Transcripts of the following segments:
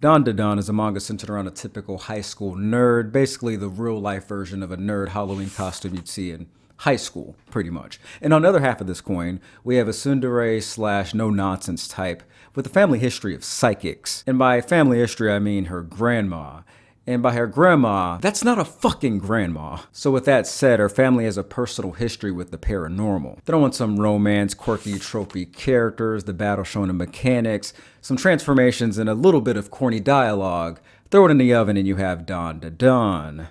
Dandadan is a manga centered around a typical high school nerd, basically the real-life version of a nerd Halloween costume you'd see in high school, pretty much. And on the other half of this coin, we have a tsundere slash no-nonsense type with a family history of psychics. And by family history, I mean her grandma. And by her grandma, that's not a fucking grandma. So with that said, her family has a personal history with the paranormal. They don't want some romance, quirky, tropey characters, the battle shonen mechanics, some transformations, and a little bit of corny dialogue. Throw it in the oven and you have Dandadan.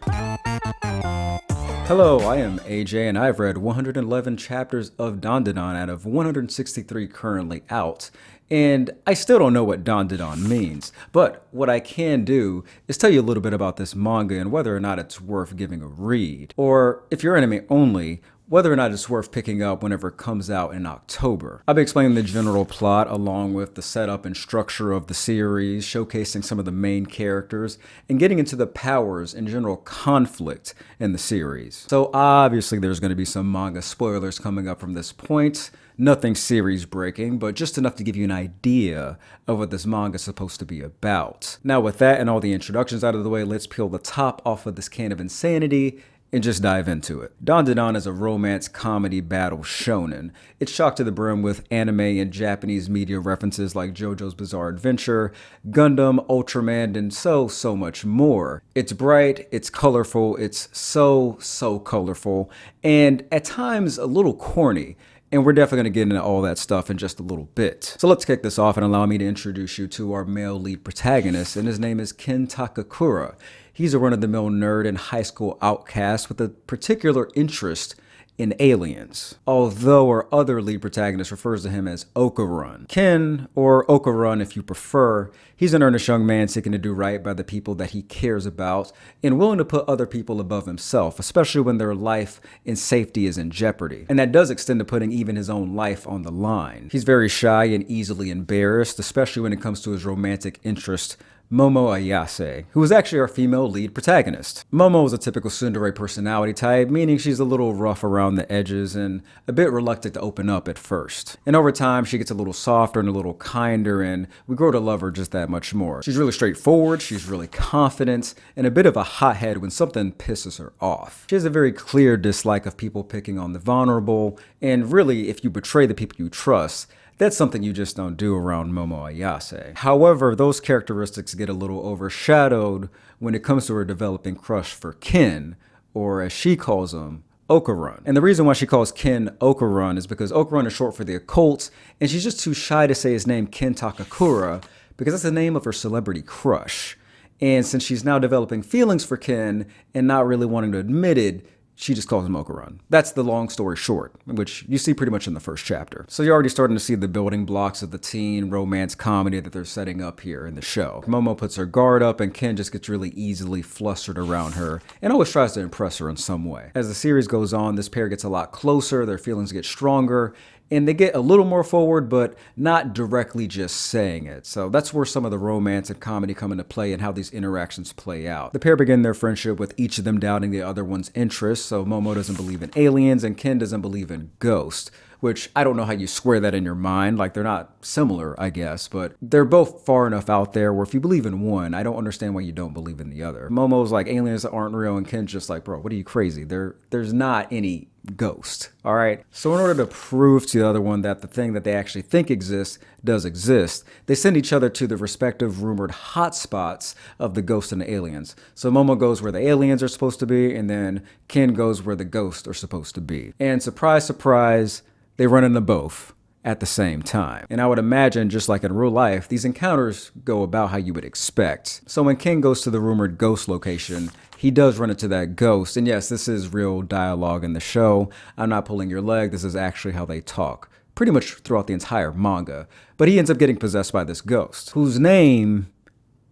Hello, I am AJ and I've read 111 chapters of Dandadan out of 163 currently out. And I still don't know what Dandadan means, but what I can do is tell you a little bit about this manga and whether or not it's worth giving a read. Or, if you're anime only, whether or not it's worth picking up whenever it comes out in October. I'll be explaining the general plot along with the setup and structure of the series, showcasing some of the main characters, and getting into the powers and general conflict in the series. So obviously there's going to be some manga spoilers coming up from this point. Nothing series breaking, but just enough to give you an idea of what this manga is supposed to be about. Now with that and all the introductions out of the way, let's peel the top off of this can of insanity and just dive into it. Dandadan is a romance comedy battle shonen. It's chock to the brim with anime and Japanese media references like JoJo's Bizarre Adventure, Gundam, Ultraman, and so much more. It's bright, it's colorful, it's so colorful, and at times a little corny. And we're definitely going to get into all that stuff in just a little bit. So let's kick this off and allow me to introduce you to our male lead protagonist, and his name is Ken Takakura. He's a run-of-the-mill nerd and high school outcast with a particular interest in aliens, although our other lead protagonist refers to him as Okarun. Ken, or Okarun if you prefer, he's an earnest young man seeking to do right by the people that he cares about and willing to put other people above himself, especially when their life and safety is in jeopardy. And that does extend to putting even his own life on the line. He's very shy and easily embarrassed, especially when it comes to his romantic interest, Momo Ayase, who is actually our female lead protagonist. Momo is a typical tsundere personality type, meaning she's a little rough around the edges and a bit reluctant to open up at first. And over time, she gets a little softer and a little kinder, and we grow to love her just that much more. She's really straightforward, she's really confident, and a bit of a hothead when something pisses her off. She has a very clear dislike of people picking on the vulnerable, and really, if you betray the people you trust, that's something you just don't do around Momo Ayase. However, those characteristics get a little overshadowed when it comes to her developing crush for Ken, or as she calls him, Okarun. And the reason why she calls Ken Okarun is because Okarun is short for the occult, and she's just too shy to say his name Ken Takakura because that's the name of her celebrity crush. And since she's now developing feelings for Ken and not really wanting to admit it, she just calls him Okarun. That's the long story short, which you see pretty much in the first chapter. So you're already starting to see the building blocks of the teen romance comedy that they're setting up here in the show. Momo puts her guard up and Ken just gets really easily flustered around her and always tries to impress her in some way. As the series goes on, this pair gets a lot closer, their feelings get stronger, and they get a little more forward, but not directly just saying it. So that's where some of the romance and comedy come into play and how these interactions play out. The pair begin their friendship with each of them doubting the other one's interests. So Momo doesn't believe in aliens and Ken doesn't believe in ghosts, which I don't know how you square that in your mind. Like, they're not similar, I guess, but they're both far enough out there where if you believe in one, I don't understand why you don't believe in the other. Momo's like, aliens aren't real, and Ken's just like, bro, what are you, crazy? There's not any ghost, all right? So in order to prove to the other one that the thing that they actually think exists does exist, they send each other to the respective rumored hotspots of the ghosts and the aliens. So Momo goes where the aliens are supposed to be, and then Ken goes where the ghosts are supposed to be. And surprise, surprise, they run into both at the same time. And I would imagine, just like in real life, these encounters go about how you would expect. So when Ken goes to the rumored ghost location, he does run into that ghost. And yes, this is real dialogue in the show. I'm not pulling your leg. This is actually how they talk pretty much throughout the entire manga. But he ends up getting possessed by this ghost, whose name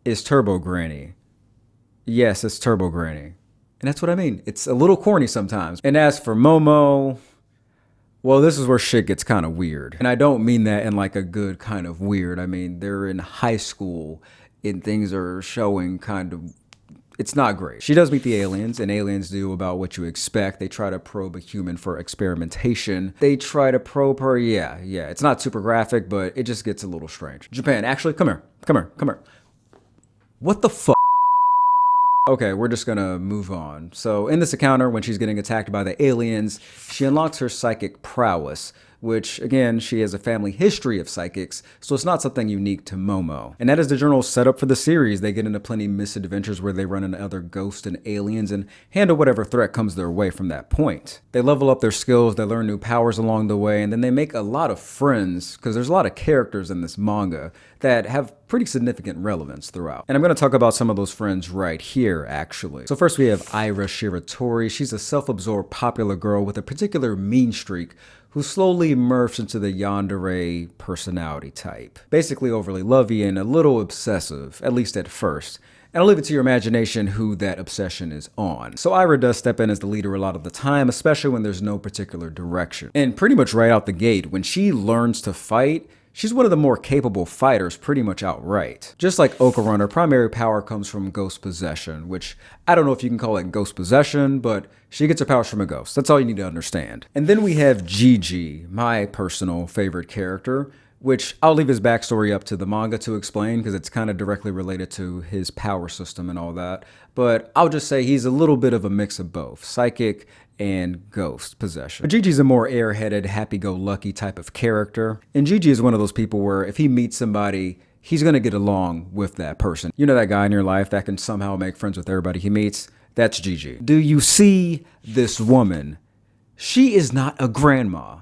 is Turbo Granny. Yes, it's Turbo Granny. And that's what I mean. It's a little corny sometimes. And as for Momo, well, this is where shit gets kind of weird. And I don't mean that in like a good kind of weird. I mean, they're in high school and things are showing kind of, it's not great. She does meet the aliens, and aliens do about what you expect. They try to probe a human for experimentation. They try to probe her, yeah. It's not super graphic, but it just gets a little strange. Japan, actually, come here. What the fuck? Okay, we're just gonna move on. So in this encounter, when she's getting attacked by the aliens, she unlocks her psychic prowess, which, again, she has a family history of psychics, so it's not something unique to Momo. And that is the general setup for the series. They get into plenty of misadventures where they run into other ghosts and aliens and handle whatever threat comes their way from that point. They level up their skills, they learn new powers along the way, and then they make a lot of friends, because there's a lot of characters in this manga that have pretty significant relevance throughout. And I'm going to talk about some of those friends right here, actually. So first we have Aira Shiratori. She's a self-absorbed popular girl with a particular mean streak who slowly morphs into the yandere personality type. Basically overly lovey and a little obsessive, at least at first. And I'll leave it to your imagination who that obsession is on. So Aira does step in as the leader a lot of the time, especially when there's no particular direction. And pretty much right out the gate, when she learns to fight, she's one of the more capable fighters pretty much outright. Just like Okarun, her primary power comes from ghost possession, which I don't know if you can call it ghost possession, but she gets her powers from a ghost. That's all you need to understand. And then we have Jiji, my personal favorite character, which I'll leave his backstory up to the manga to explain because it's kind of directly related to his power system and all that. But I'll just say he's a little bit of a mix of both, psychic and ghost possession. But Jiji's a more airheaded, happy-go-lucky type of character. And Jiji is one of those people where if he meets somebody, he's gonna get along with that person. You know that guy in your life that can somehow make friends with everybody he meets? That's Jiji. Do you see this woman? She is not a grandma,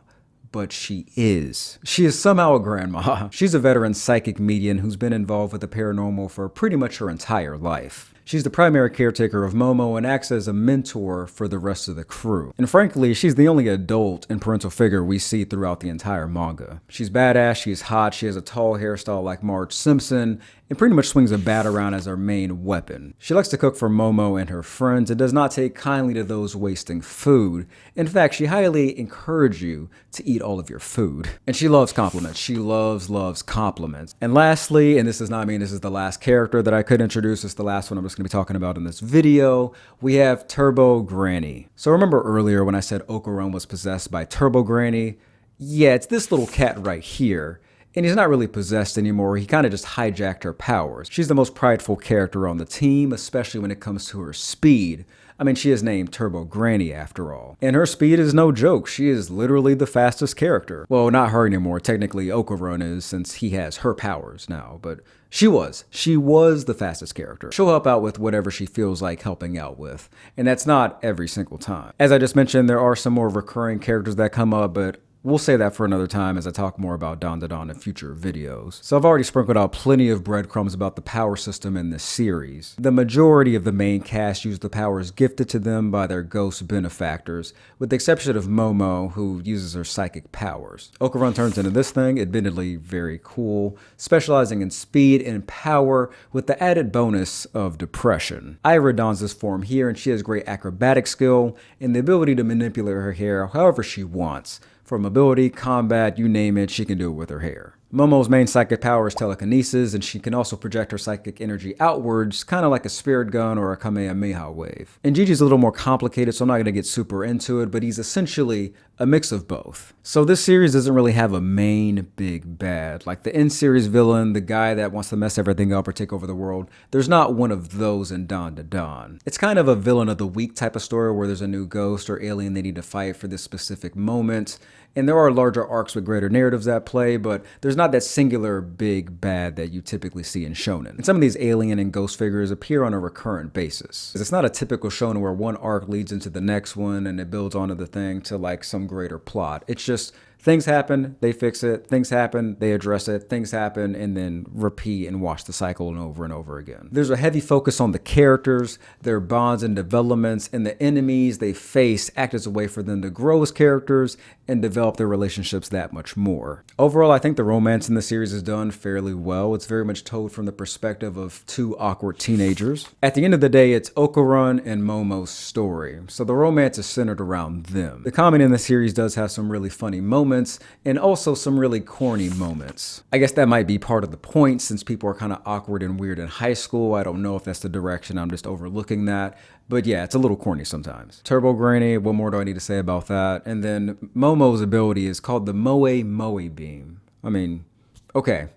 but she is. She is somehow a grandma. She's a veteran psychic medium who's been involved with the paranormal for pretty much her entire life. She's the primary caretaker of Momo and acts as a mentor for the rest of the crew. And frankly, she's the only adult and parental figure we see throughout the entire manga. She's badass, she's hot, she has a tall hairstyle like Marge Simpson, and pretty much swings a bat around as her main weapon. She likes to cook for Momo and her friends and does not take kindly to those wasting food. In fact, she highly encourages you to eat all of your food. And she loves compliments. She loves compliments. And lastly, and this does not mean this is the last character that I could introduce, it's the last one I'm just going to be talking about in this video, we have Turbo Granny. So remember earlier when I said Okarun was possessed by Turbo Granny? Yeah, it's this little cat right here. And he's not really possessed anymore, he kind of just hijacked her powers. She's the most prideful character on the team, especially when it comes to her speed. I mean, she is named Turbo Granny after all. And her speed is no joke, she is literally the fastest character. Well, not her anymore, technically Okarun is, since he has her powers now, but she was the fastest character. She'll help out with whatever she feels like helping out with, and that's not every single time. As I just mentioned, there are some more recurring characters that come up, but we'll say that for another time as I talk more about Dandadan in future videos. So I've already sprinkled out plenty of breadcrumbs about the power system in this series. The majority of the main cast use the powers gifted to them by their ghost benefactors, with the exception of Momo, who uses her psychic powers. Okarun turns into this thing, admittedly very cool, specializing in speed and power with the added bonus of depression. Aira dons this form here, and she has great acrobatic skill and the ability to manipulate her hair however she wants. For mobility, combat, you name it, she can do it with her hair. Momo's main psychic power is telekinesis, and she can also project her psychic energy outwards, kind of like a spirit gun or a Kamehameha wave. And Jiji's a little more complicated, so I'm not going to get super into it, but he's essentially a mix of both. So this series doesn't really have a main big bad. Like the in-series villain, the guy that wants to mess everything up or take over the world, there's not one of those in Dandadan. It's kind of a villain of the week type of story where there's a new ghost or alien they need to fight for this specific moment. And there are larger arcs with greater narratives at play, but there's not that singular big bad that you typically see in shonen. And some of these alien and ghost figures appear on a recurrent basis. It's not a typical shonen where one arc leads into the next one and it builds onto the thing to like some greater plot. It's just things happen, they fix it, things happen, they address it, things happen, and then repeat and watch the cycle and over again. There's a heavy focus on the characters, their bonds and developments, and the enemies they face act as a way for them to grow as characters and develop their relationships that much more. Overall, I think the romance in the series is done fairly well. It's very much told from the perspective of two awkward teenagers. At the end of the day, it's Okarun and Momo's story, so the romance is centered around them. The comedy in the series does have some really funny moments, and also some really corny moments. I guess that might be part of the point since people are kind of awkward and weird in high school. I don't know if that's the direction, I'm just overlooking that. But yeah, it's a little corny sometimes. Turbo Granny, what more do I need to say about that? And then Momo's ability is called the Moe Moe Beam. I mean, okay,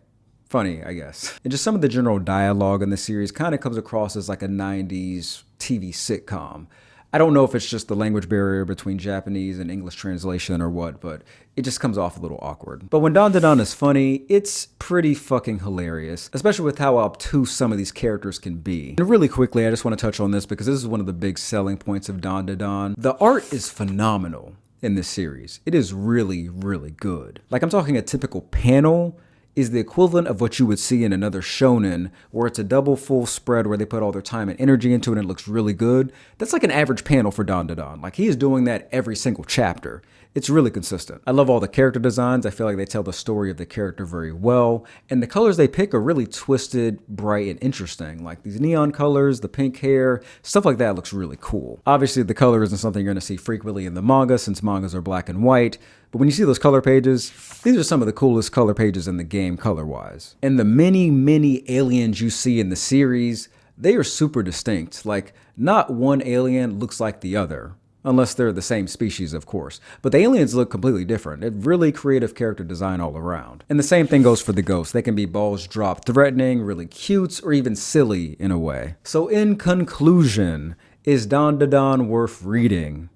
funny, I guess. And just some of the general dialogue in the series kind of comes across as like a 90s TV sitcom. I don't know if it's just the language barrier between Japanese and English translation or what, but it just comes off a little awkward. But when Dandadan is funny, it's pretty fucking hilarious, especially with how obtuse some of these characters can be. And really quickly, I just want to touch on this because this is one of the big selling points of Dandadan. The art is phenomenal in this series. It is really, really good. Like, I'm talking a typical panel is the equivalent of what you would see in another shonen, where it's a double full spread where they put all their time and energy into it and it looks really good. That's like an average panel for Dandadan. Like, he is doing that every single chapter. It's really consistent. I love all the character designs. I feel like they tell the story of the character very well. And the colors they pick are really twisted, bright, and interesting. Like these neon colors, the pink hair, stuff like that looks really cool. Obviously, the color isn't something you're going to see frequently in the manga since mangas are black and white. But when you see those color pages, these are some of the coolest color pages in the game color-wise. And the many aliens you see in the series, they are super distinct. Like, not one alien looks like the other. Unless they're the same species, of course. But the aliens look completely different. It's really creative character design all around. And the same thing goes for the ghosts. They can be balls dropped threatening, really cute, or even silly in a way. So in conclusion, is Dandadan worth reading?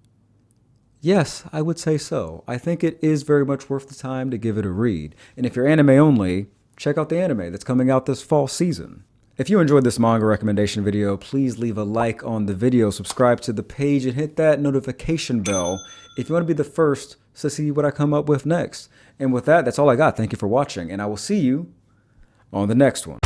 Yes, I would say so. I think it is very much worth the time to give it a read. And if you're anime only, check out the anime that's coming out this fall season. If you enjoyed this manga recommendation video, please leave a like on the video, subscribe to the page, and hit that notification bell if you want to be the first to see what I come up with next. And with that, that's all I got. Thank you for watching, and I will see you on the next one.